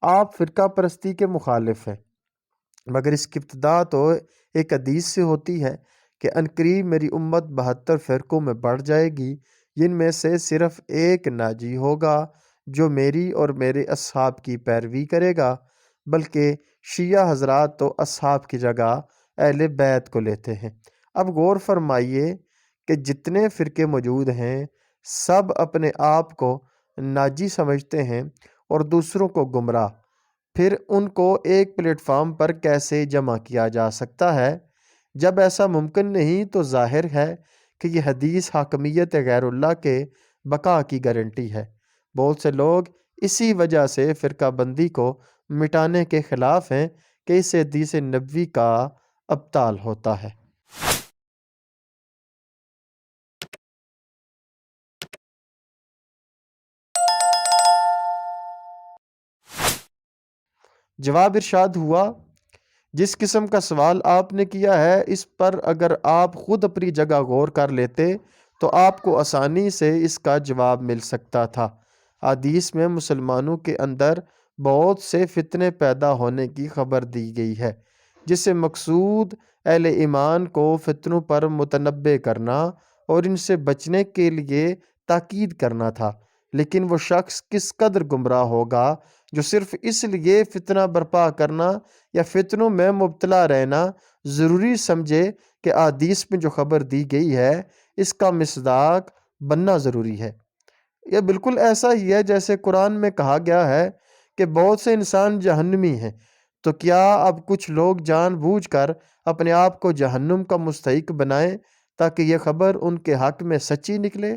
آپ فرقہ پرستی کے مخالف ہیں، مگر اس کی ابتدا تو ایک حدیث سے ہوتی ہے کہ عنقریب میری امت 72 فرقوں میں بڑھ جائے گی، جن میں سے صرف ایک ناجی ہوگا جو میری اور میرے اصحاب کی پیروی کرے گا، بلکہ شیعہ حضرات تو اصحاب کی جگہ اہل بیت کو لیتے ہیں۔ اب غور فرمائیے کہ جتنے فرقے موجود ہیں سب اپنے آپ کو ناجی سمجھتے ہیں اور دوسروں کو گمراہ، پھر ان کو ایک پلیٹ فارم پر کیسے جمع کیا جا سکتا ہے؟ جب ایسا ممکن نہیں تو ظاہر ہے کہ یہ حدیث حاکمیت غیر اللہ کے بقا کی گارنٹی ہے۔ بہت سے لوگ اسی وجہ سے فرقہ بندی کو مٹانے کے خلاف ہیں کہ اس حدیث نبوی کا ابطال ہوتا ہے۔ جواب ارشاد ہوا، جس قسم کا سوال آپ نے کیا ہے اس پر اگر آپ خود اپنی جگہ غور کر لیتے تو آپ کو آسانی سے اس کا جواب مل سکتا تھا۔ حدیث میں مسلمانوں کے اندر بہت سے فتنے پیدا ہونے کی خبر دی گئی ہے، جس سے مقصود اہل ایمان کو فتنوں پر متنبع کرنا اور ان سے بچنے کے لیے تاکید کرنا تھا۔ لیکن وہ شخص کس قدر گمراہ ہوگا جو صرف اس لیے فتنہ برپا کرنا یا فتنوں میں مبتلا رہنا ضروری سمجھے کہ احادیث میں جو خبر دی گئی ہے اس کا مصداق بننا ضروری ہے۔ یہ بالکل ایسا ہی ہے جیسے قرآن میں کہا گیا ہے کہ بہت سے انسان جہنمی ہیں، تو کیا اب کچھ لوگ جان بوجھ کر اپنے آپ کو جہنم کا مستحق بنائیں تاکہ یہ خبر ان کے حق میں سچی نکلے؟